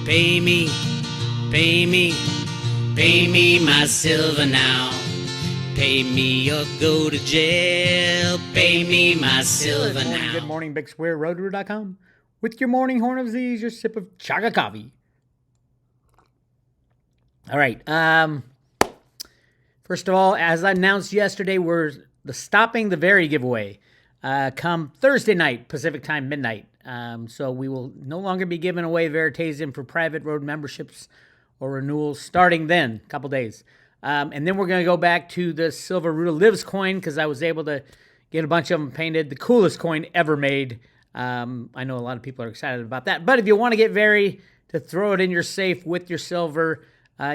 Pay me, pay me, pay me my silver now. Pay me or go to jail. Pay me my silver now. Good morning, Bix Weir, Roadrunner.com. With your morning horn of Z's, your sip of chaga coffee. All right. First of all, as I announced yesterday, we're stopping the Very giveaway come Thursday night, Pacific time, midnight. So we will no longer be giving away Veritasium for private road memberships or renewals starting then, a couple days. And then we're going to go back to the Silver Ruta Lives coin because I was able to get a bunch of them painted. The coolest coin ever made. I know a lot of people are excited about that. But if you want to get Very to throw it in your safe with your silver,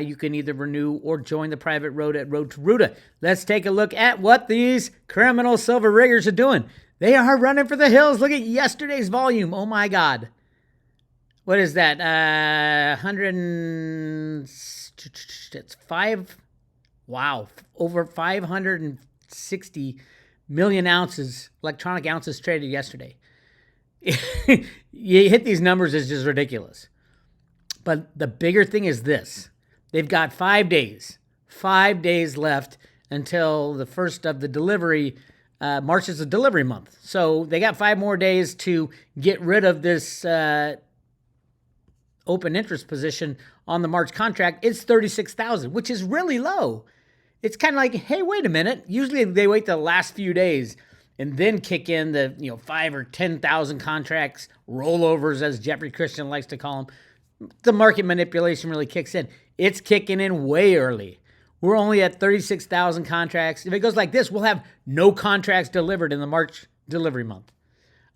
you can either renew or join the private road at Road to Ruta. Let's take a look at what these criminal silver riggers are doing. They are running for the hills. Look at yesterday's volume. Oh, my God. What is that? 5... Wow. Over 560 million ounces, electronic ounces traded yesterday. You hit these numbers, it's just ridiculous. But the bigger thing is this. They've got 5 days. 5 days left until the first of the delivery. March is a delivery month. So they got 5 more days to get rid of this open interest position on the March contract. It's 36,000, which is really low. It's kind of like, hey, wait a minute. Usually they wait the last few days and then kick in the 5 or 10,000 contracts, rollovers, as Jeffrey Christian likes to call them. The market manipulation really kicks in. It's kicking in way early. We're only at 36,000 contracts. If it goes like this, we'll have no contracts delivered in the March delivery month.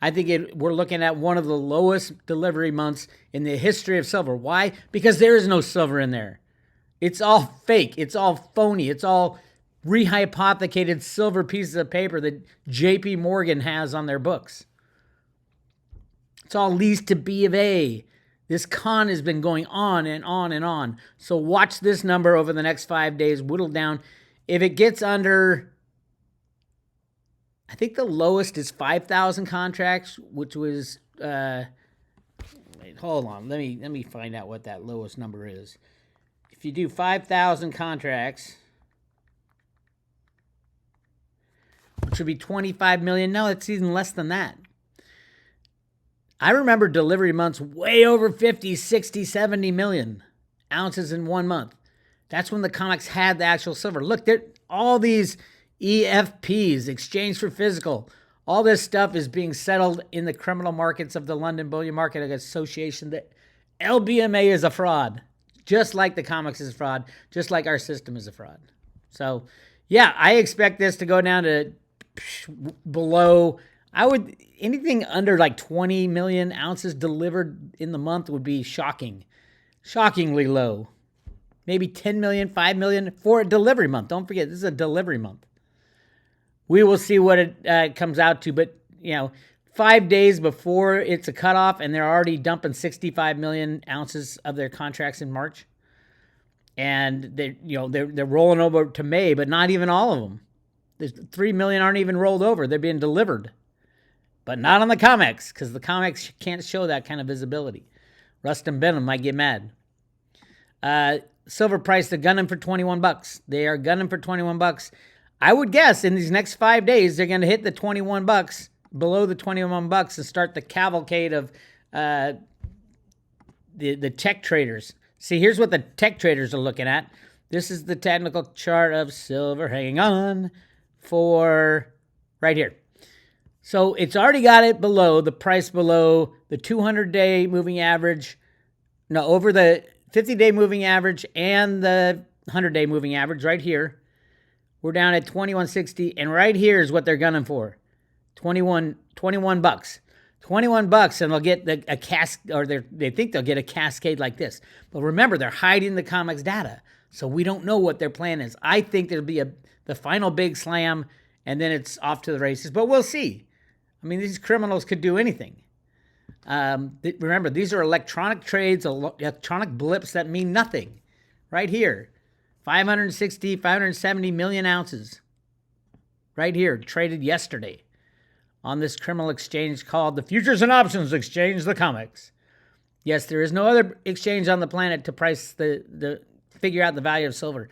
I think we're looking at one of the lowest delivery months in the history of silver. Why? Because there is no silver in there. It's all fake. It's all phony. It's all rehypothecated silver pieces of paper that J.P. Morgan has on their books. It's all leased to B of A. This con has been going on and on and on. So watch this number over the next 5 days, whittle down. If it gets under, I think the lowest is 5,000 contracts, which was, wait, hold on. Let me find out what that lowest number is. If you do 5,000 contracts, which would be 25 million. No, it's even less than that. I remember delivery months way over 50, 60, 70 million ounces in 1 month. That's when the COMEX had the actual silver. Look, all these EFPs, exchange for physical, all this stuff is being settled in the criminal markets of the London Bullion Market Association. The LBMA is a fraud, just like the COMEX is a fraud, just like our system is a fraud. So, yeah, I expect this to go down to below... anything under like 20 million ounces delivered in the month would be shocking. Shockingly low. Maybe 10 million, 5 million for a delivery month. Don't forget, this is a delivery month. We will see what it comes out to, but 5 days before it's a cutoff and they're already dumping 65 million ounces of their contracts in March. And they're rolling over to May, but not even all of them. There's 3 million aren't even rolled over. They're being delivered. But not on the COMEX, because the COMEX can't show that kind of visibility. Rustin Benham might get mad. Silver price, they're gunning for $21. They are gunning for $21. I would guess in these next 5 days, they're going to hit the $21, below the $21, and start the cavalcade of the tech traders. See, here's what the tech traders are looking at. This is the technical chart of silver. Hang on for right here. So it's already got it below, the price below the 200-day moving average, over the 50-day moving average and the 100-day moving average right here. We're down at 21.60, and right here is what they're gunning for, $21. $21, and they'll get they think they'll get a cascade like this. But remember, they're hiding the COMEX data, so we don't know what their plan is. I think there'll be the final big slam, and then it's off to the races, but we'll see. I mean, these criminals could do anything. Remember, these are electronic trades, electronic blips that mean nothing. Right here, 570 million ounces. Right here, traded yesterday on this criminal exchange called the Futures and Options Exchange, the COMEX. Yes, there is no other exchange on the planet to price the figure out the value of silver.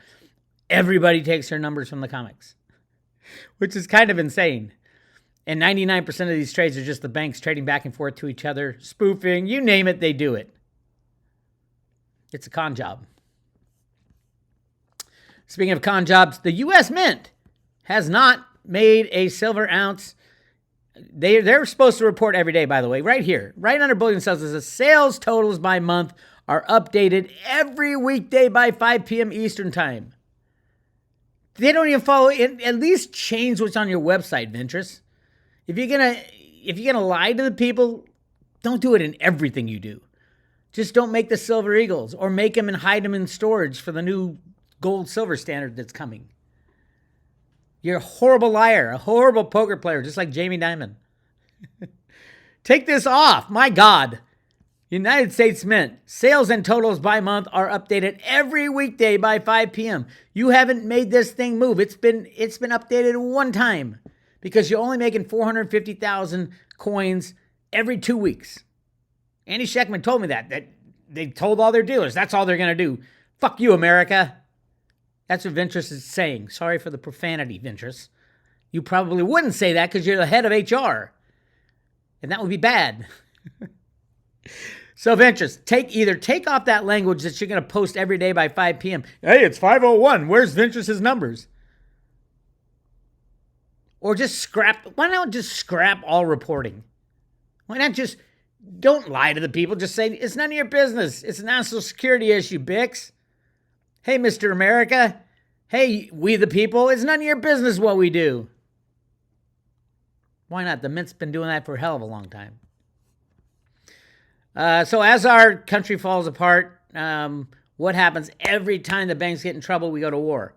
Everybody takes their numbers from the COMEX, which is kind of insane. And 99% of these trades are just the banks trading back and forth to each other, spoofing, you name it, they do it. It's a con job. Speaking of con jobs, the U.S. Mint has not made a silver ounce. They're supposed to report every day, by the way, right here, right under bullion sales. The sales totals by month are updated every weekday by 5 p.m. Eastern time. They don't even follow it. At least change what's on your website, Ventress. If you're gonna lie to the people, don't do it in everything you do. Just don't make the silver eagles or make them and hide them in storage for the new gold silver standard that's coming. You're a horrible liar, a horrible poker player, just like Jamie Dimon. Take this off. My God. United States Mint. Sales and totals by month are updated every weekday by 5 p.m. You haven't made this thing move. It's been updated one time because you're only making 450,000 coins every 2 weeks. Andy Scheckman told me that they told all their dealers that's all they're going to do. Fuck you, America. That's what Ventress is saying. Sorry for the profanity, Ventress. You probably wouldn't say that because you're the head of HR. And that would be bad. So, Ventress, take off that language that you're going to post every day by 5 p.m. Hey, it's 5:01. Where's Ventress's numbers? Or why not just scrap all reporting? Why not just, don't lie to the people. Just say, it's none of your business. It's a national security issue, Bix. Hey, Mr. America. Hey, we the people. It's none of your business what we do. Why not? The Mint's been doing that for a hell of a long time. So as our country falls apart, what happens every time the banks get in trouble? We go to war.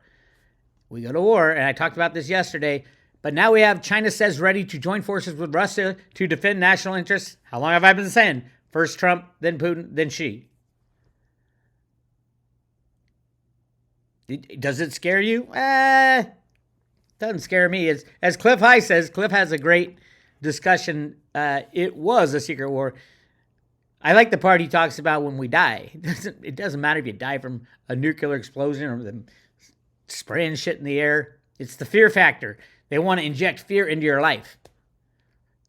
We go to war, and I talked about this yesterday, but now we have China says ready to join forces with Russia to defend national interests. How long have I been saying? First Trump, then Putin, then Xi. Does it scare you? Doesn't scare me. As Cliff High says, Cliff has a great discussion. It was a secret war. I like the part he talks about when we die. It doesn't matter if you die from a nuclear explosion or them spraying shit in the air. It's the fear factor. They want to inject fear into your life.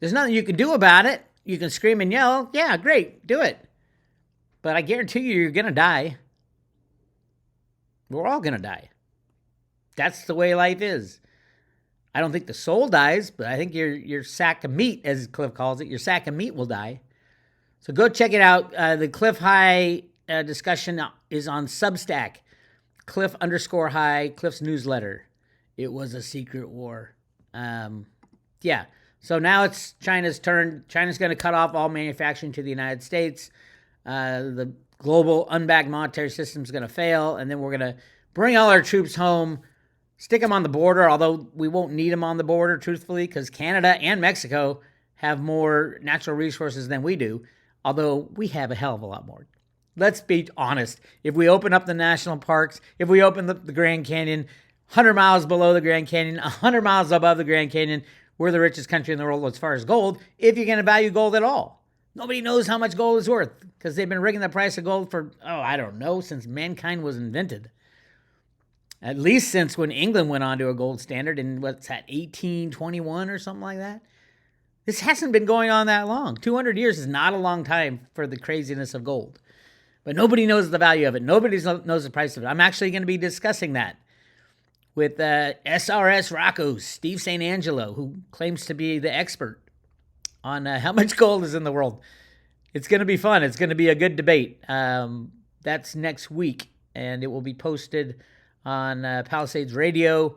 There's nothing you can do about it. You can scream and yell. Yeah, great, do it. But I guarantee you're going to die. We're all going to die. That's the way life is. I don't think the soul dies, but I think your sack of meat, as Cliff calls it, your sack of meat will die. So go check it out. The Cliff High discussion is on Substack. Cliff_High, Cliff's newsletter. It was a secret war. Yeah. So now it's China's turn. China's going to cut off all manufacturing to the United States. The global unbacked monetary system is going to fail. And then we're going to bring all our troops home, stick them on the border, although we won't need them on the border, truthfully, because Canada and Mexico have more natural resources than we do. Although we have a hell of a lot more. Let's be honest. If we open up the national parks, if we open the Grand Canyon, 100 miles below the Grand Canyon, 100 miles above the Grand Canyon, we're the richest country in the world as far as gold, if you're going to value gold at all. Nobody knows how much gold is worth because they've been rigging the price of gold for, I don't know, since mankind was invented. At least since when England went on to a gold standard in, 1821 or something like that. This hasn't been going on that long. 200 years is not a long time for the craziness of gold. But nobody knows the value of it. Nobody knows the price of it. I'm actually going to be discussing that with SRS Rocco's Steve St. Angelo, who claims to be the expert on how much gold is in the world. It's going to be fun. It's going to be a good debate. That's next week, and it will be posted on Palisades Radio.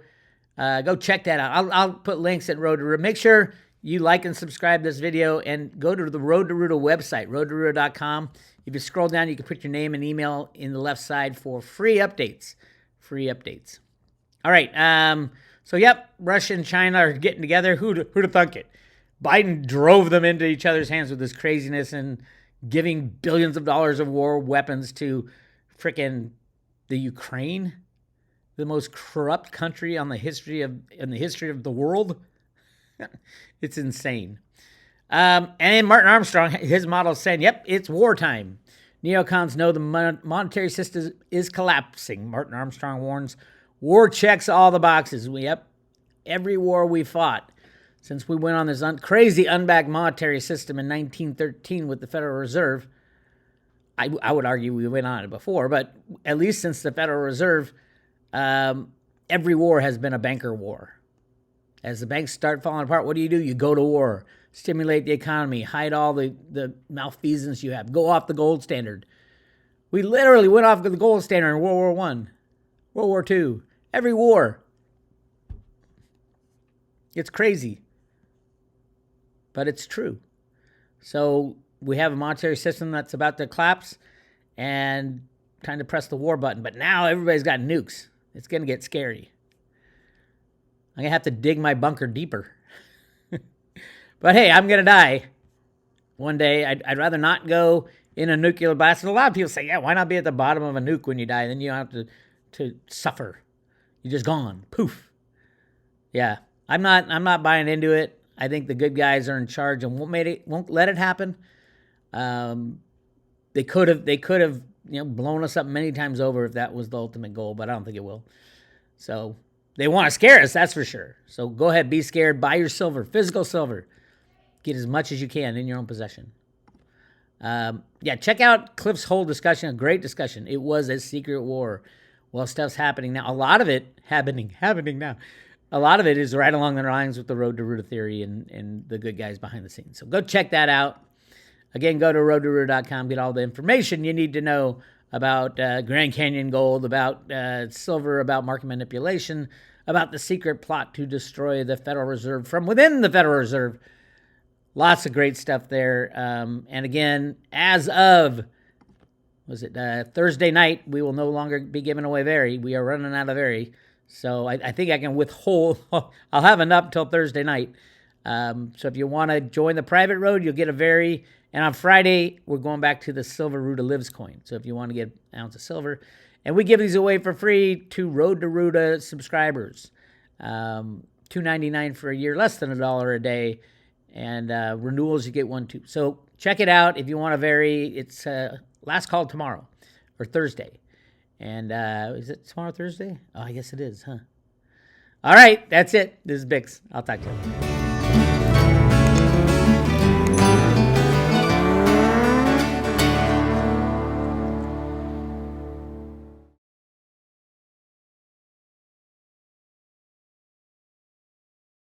Go check that out. I'll put links at Road to Ruta. Make sure you like and subscribe this video and go to the Road to Ruta website, roadtoruta.com. If you scroll down, you can put your name and email in the left side for free updates. Free updates. All right. So, yep, Russia and China are getting together. Who'd have thunk it? Biden drove them into each other's hands with this craziness and giving billions of dollars of war weapons to frickin' the Ukraine, the most corrupt country in the history of the world. It's insane. And Martin Armstrong, his model is saying, yep, it's wartime. Neocons know the monetary system is collapsing. Martin Armstrong warns, war checks all the boxes. Yep, every war we fought since we went on this crazy unbacked monetary system in 1913 with the Federal Reserve. I would argue we went on it before, but at least since the Federal Reserve, every war has been a banker war. As the banks start falling apart, what do? You go to war, stimulate the economy, hide all the malfeasance you have, go off the gold standard. We literally went off the gold standard in World War I, World War II, every war. It's crazy, but it's true. So we have a monetary system that's about to collapse and trying to press the war button. But now everybody's got nukes. It's going to get scary. I'm going to have to dig my bunker deeper. But hey, I'm going to die one day. I'd rather not go in a nuclear blast. And a lot of people say, yeah, why not be at the bottom of a nuke when you die? Then you don't have to suffer. You're just gone. Poof. Yeah, I'm not buying into it. I think the good guys are in charge and won't let it happen. They could have blown us up many times over if that was the ultimate goal, but I don't think it will. So they want to scare us, that's for sure. So go ahead, be scared, buy your silver, physical silver. Get as much as you can in your own possession. Check out Cliff's whole discussion, a great discussion. It was a secret war. Well, stuff's happening now. A lot of it happening now. A lot of it is right along the lines with the Road to Ruta theory and the good guys behind the scenes. So go check that out. Again, go to roadtoruta.com, get all the information you need to know about Grand Canyon Gold, about silver, about market manipulation, about the secret plot to destroy the Federal Reserve from within the Federal Reserve. Lots of great stuff there. And again, as of, Thursday night, we will no longer be giving away Very. We are running out of Very. So I think I can withhold. I'll have enough until Thursday night. So if you want to join the private road, you'll get a Very. And on Friday, we're going back to the Silver Ruta Lives coin. So if you want to get an ounce of silver. And we give these away for free to Road to Ruta subscribers. $2.99 for a year, less than $1 a day. And renewals, you get one too. So check it out if you want a Very. It's last call tomorrow or Thursday. And is it tomorrow, Thursday? Oh, I guess it is, huh? All right, that's it. This is Bix. I'll talk to you.